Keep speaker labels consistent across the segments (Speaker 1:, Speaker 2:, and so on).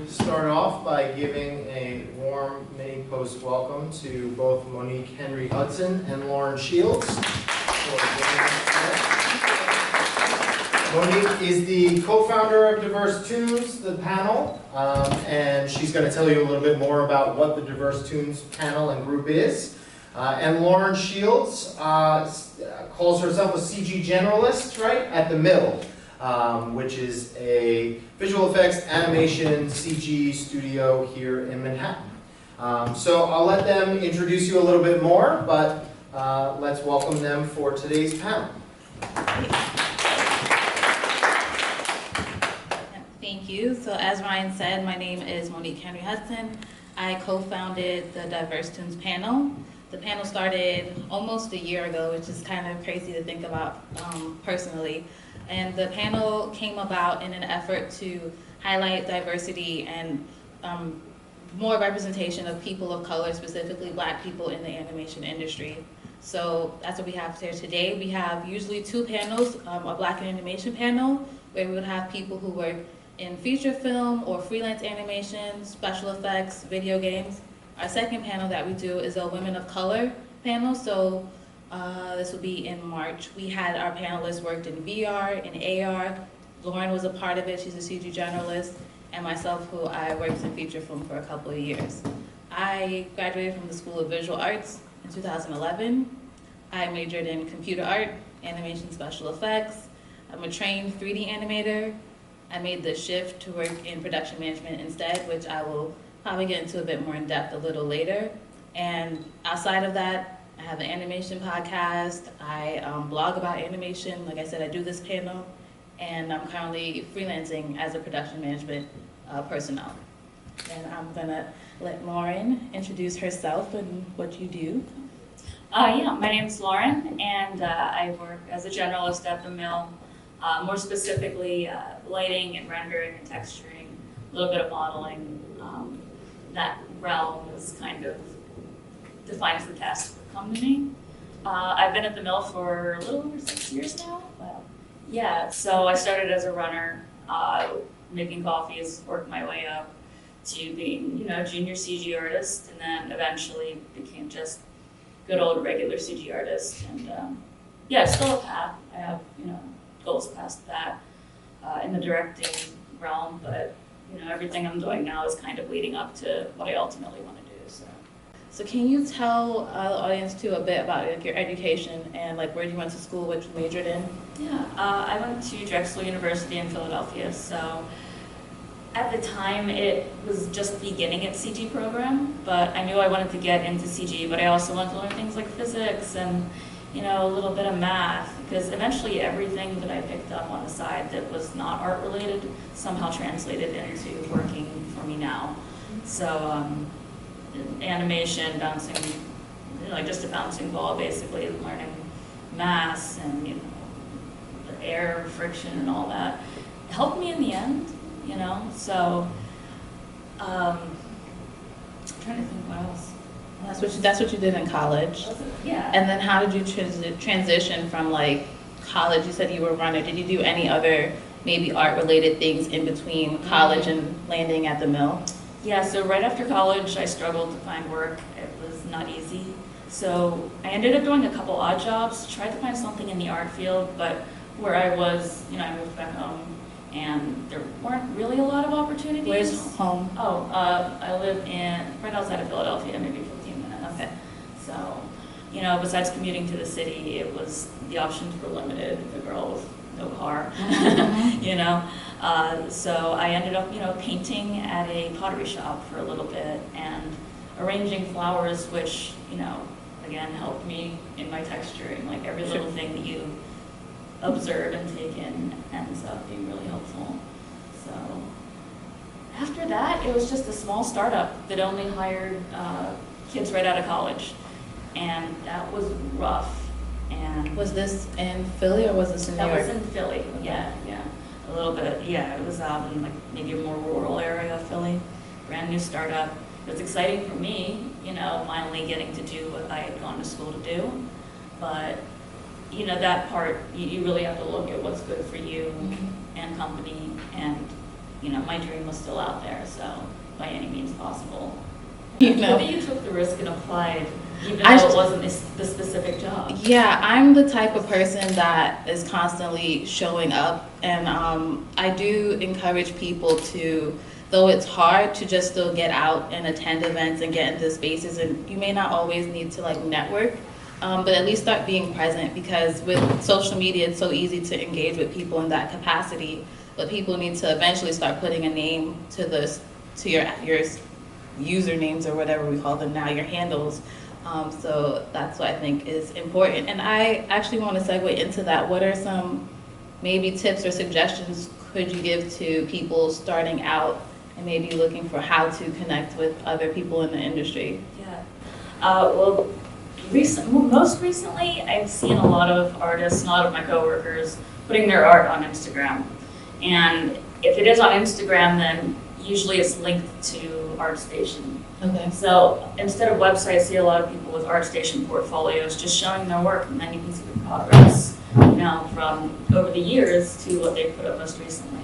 Speaker 1: Start off by giving a warm mini-post welcome to both Monique Henry-Hudson and Lauren Shields. Monique is the co-founder of DiverseToons, the panel, and she's going to tell you a little bit more about what the DiverseToons panel and group is. And Lauren Shields calls herself a CG generalist, right, at the Mill. Which is a visual effects, animation, CG studio here in Manhattan. So I'll let them introduce you a little bit more, but let's welcome them for today's panel.
Speaker 2: Thank you. So as Ryan said, my name is Monique Henry-Hudson. I co-founded the DiverseToons panel. The panel started almost a year ago, which is kind of crazy to think about personally. And the panel came about in an effort to highlight diversity and more representation of people of color, specifically Black people in the animation industry. So that's what we have here today. We have usually two panels, a Black animation panel, where we would have people who work in feature film or freelance animation, special effects, video games. Our second panel that we do is a Women of Color panel. So this will be in March. We had our panelists worked in VR, in AR. Lauren was a part of it, she's a CG generalist, and myself, who I worked in feature film for a couple of years. I graduated from the School of Visual Arts in 2011. I majored in computer art, animation, special effects. I'm a trained 3D animator. I made the shift to work in production management instead, which I will probably get into a bit more in depth a little later. And outside of that, I have an animation podcast, I blog about animation, like I said, I do this panel, and I'm currently freelancing as a production management personnel. And I'm gonna let Lauren introduce herself and what you do.
Speaker 3: Yeah, my name is Lauren, and I work as a generalist at the Mill, more specifically lighting and rendering and texturing, a little bit of modeling. That realm is kind of defines the tasks that come to me. I've been at the Mill for a little over 6 years now. Wow. Yeah, so I started as a runner, making coffees, worked my way up to being, junior CG artist, and then eventually became just good old regular CG artist. And yeah, still a path. I have, goals past that in the directing realm, but everything I'm doing now is kind of leading up to what I ultimately want to do.
Speaker 2: So can you tell the audience too a bit about your education and where you went to school, which you majored in?
Speaker 3: Yeah, I went to Drexel University in Philadelphia. So at the time it was just beginning its CG program, but I knew I wanted to get into CG, but I also wanted to learn things like physics and a little bit of math, because eventually everything that I picked up on the side that was not art related somehow translated into working for me now. So animation, bouncing, just a bouncing ball, basically, learning mass and the air friction and all that helped me in the end. So I'm trying to think what else.
Speaker 2: That's what you did in college.
Speaker 3: Yeah.
Speaker 2: And then how did you transition from college? You said you were a runner. Did you do any other maybe art related things in between college and landing at the Mill?
Speaker 3: Yeah, so right after college, I struggled to find work. It was not easy. So I ended up doing a couple odd jobs, tried to find something in the art field, but where I was, I moved back home, and there weren't really a lot of opportunities.
Speaker 2: Where's home?
Speaker 3: Oh, I live right outside of Philadelphia, maybe 15 minutes.
Speaker 2: Okay.
Speaker 3: So, besides commuting to the city, the options were limited. The girl with no car, So I ended up, painting at a pottery shop for a little bit and arranging flowers, which, again, helped me in my texturing. Every little thing that you observe and take in ends up being really helpful. So after that, it was just a small startup that only hired kids right out of college. And that was rough. And
Speaker 2: was this in Philly or was this in New York?
Speaker 3: That was in Philly, okay. Yeah. A little bit, yeah. It was out in maybe a more rural area of Philly. Brand new startup. It was exciting for me, finally getting to do what I had gone to school to do. But, that part, you really have to look at what's good for you and company and my dream was still out there, so by any means possible.
Speaker 2: You know?
Speaker 3: Maybe you took the risk and applied, even
Speaker 2: I
Speaker 3: though it
Speaker 2: just-
Speaker 3: wasn't the specific job.
Speaker 2: Yeah, I'm the type of person that is constantly showing up, and I do encourage people to, though it's hard, to just still get out and attend events and get into spaces, and you may not always need to like network, but at least start being present, because with social media it's so easy to engage with people in that capacity, but people need to eventually start putting a name to your usernames or whatever we call them now, your handles. So that's what I think is important. And I actually want to segue into that. What are some maybe tips or suggestions could you give to people starting out and maybe looking for how to connect with other people in the industry?
Speaker 3: Yeah. Well, most recently, I've seen a lot of artists, a lot of my coworkers, putting their art on Instagram. And if it is on Instagram, then usually it's linked to ArtStation.
Speaker 2: Okay.
Speaker 3: So instead of websites, I see a lot of people with ArtStation portfolios just showing their work, and then you can see the progress, from over the years to what they put up most recently.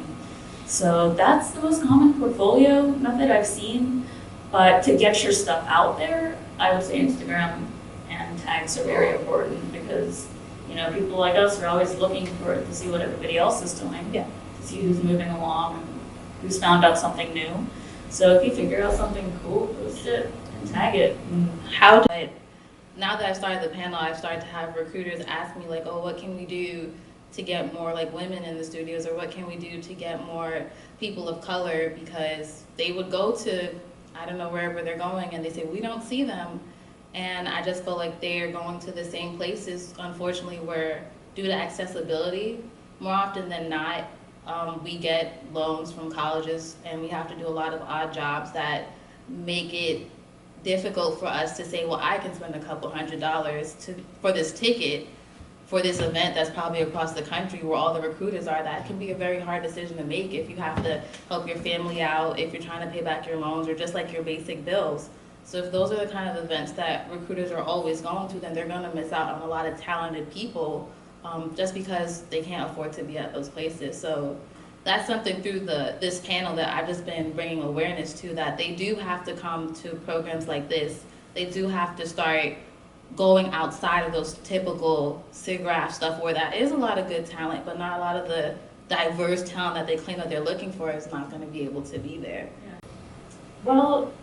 Speaker 3: So that's the most common portfolio method I've seen. But to get your stuff out there, I would say Instagram and tags are very important, because people like us are always looking to see what everybody else is doing,
Speaker 2: Yeah.
Speaker 3: to see who's moving along and who's found out something new. So if you figure out something cool, post it and tag it.
Speaker 2: Now that I've started the panel, I've started to have recruiters ask me like, oh, what can we do to get more like women in the studios, or what can we do to get more people of color, because they would go to, I don't know, wherever they're going, and they say, we don't see them. And I just feel like they're going to the same places, unfortunately, where due to accessibility, more often than not, we get loans from colleges, and we have to do a lot of odd jobs that make it difficult for us to say, well, I can spend a couple $100s for this ticket for this event that's probably across the country where all the recruiters are. That can be a very hard decision to make if you have to help your family out, if you're trying to pay back your loans, or just like your basic bills. So if those are the kind of events that recruiters are always going to, then they're going to miss out on a lot of talented people, just because they can't afford to be at those places. So that's something through this panel that I've just been bringing awareness to, that they do have to come to programs like this. They do have to start going outside of those typical SIGGRAPH stuff, where that is a lot of good talent, but not a lot of the diverse talent that they claim that they're looking for is not going to be able to be there.
Speaker 3: Yeah. Well,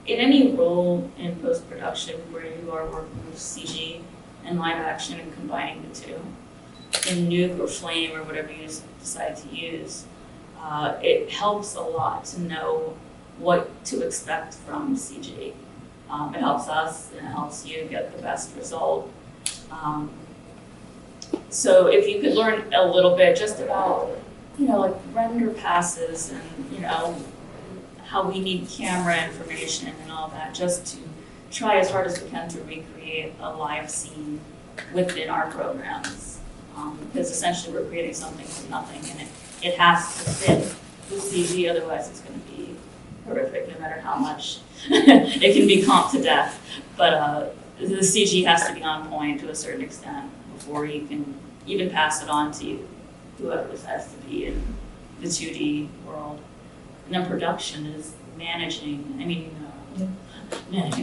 Speaker 3: in any role in post-production where you are working with CG and live action and combining the two, in Nuke or Flame or whatever you decide to use, it helps a lot to know what to expect from CG. It helps us and it helps you get the best result. So if you could learn a little bit just about, like render passes and, how we need camera information and all that, just to try as hard as we can to recreate a live scene within our programs. Because essentially we're creating something from nothing, and it has to fit with CG, otherwise it's going to be horrific no matter how much it can be comped to death. But the CG has to be on point to a certain extent before you can even pass it on to whoever this has to be in the 2D world. And then production is managing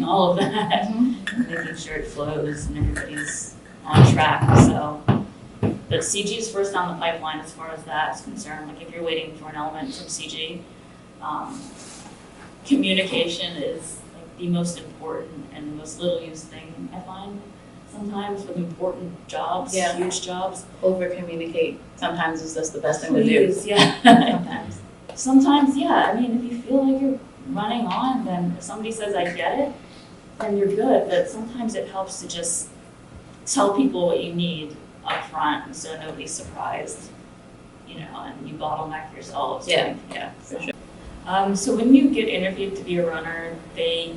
Speaker 3: all of that, and making sure it flows and everybody's on track. So, but CG is first down the pipeline as far as that's concerned. Like if you're waiting for an element from CG, communication is like the most important and the most little used thing I find sometimes with important jobs, huge jobs.
Speaker 2: Over communicate sometimes is just the best thing to do.
Speaker 3: Please, yeah. Sometimes, yeah. I mean, if you feel like you're running on, then if somebody says, I get it, then you're good. But sometimes it helps to just tell people what you need up front so nobody's surprised, and you bottleneck yourselves.
Speaker 2: Yeah,
Speaker 3: So.
Speaker 2: For sure.
Speaker 3: So when you get interviewed to be a runner, they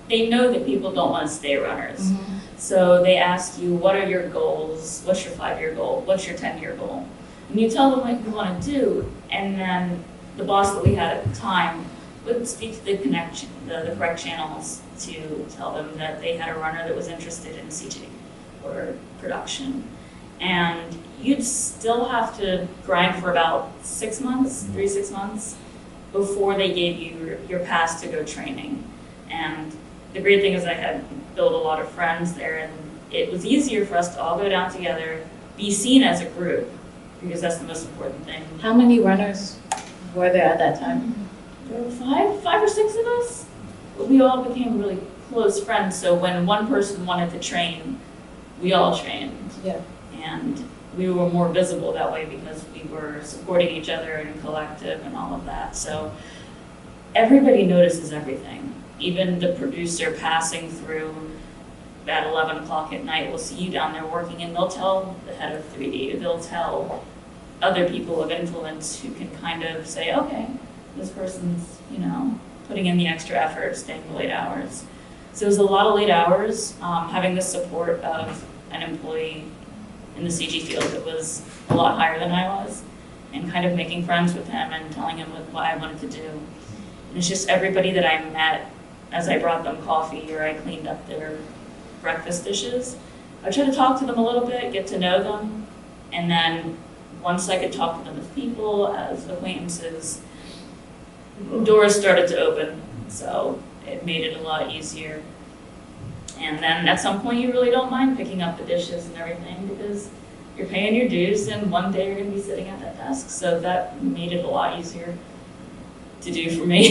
Speaker 3: know that people don't want to stay runners.
Speaker 2: Mm-hmm.
Speaker 3: So they ask you, what are your goals? What's your 5-year goal? What's your 10-year goal? And you tell them what you want to do, and then the boss that we had at the time would speak to the correct channels to tell them that they had a runner that was interested in CG or production. And you'd still have to grind for about 6 months, 6 months, before they gave you your pass to go training. And the great thing is I had built a lot of friends there, and it was easier for us to all go down together, be seen as a group, because that's the most important thing.
Speaker 2: How many runners were there at that time?
Speaker 3: There were five or six of us. But we all became really close friends, so when one person wanted to train, we all trained.
Speaker 2: Yeah.
Speaker 3: And we were more visible that way because we were supporting each other in a collective and all of that. So everybody notices everything. Even the producer passing through at 11 o'clock at night will see you down there working, and they'll tell the head of 3D, they'll tell other people of influence who can kind of say, okay, this person's, you know, putting in the extra effort, staying the late hours. So it was a lot of late hours, having the support of an employee in the CG field that was a lot higher than I was, and kind of making friends with him and telling him what I wanted to do. And it's just everybody that I met as I brought them coffee or I cleaned up their breakfast dishes. I tried to talk to them a little bit, get to know them, and then once I could talk to them as people, as acquaintances, doors started to open, so it made it a lot easier. And then at some point you really don't mind picking up the dishes and everything because you're paying your dues and one day you're gonna be sitting at that desk, so that made it a lot easier to do for me.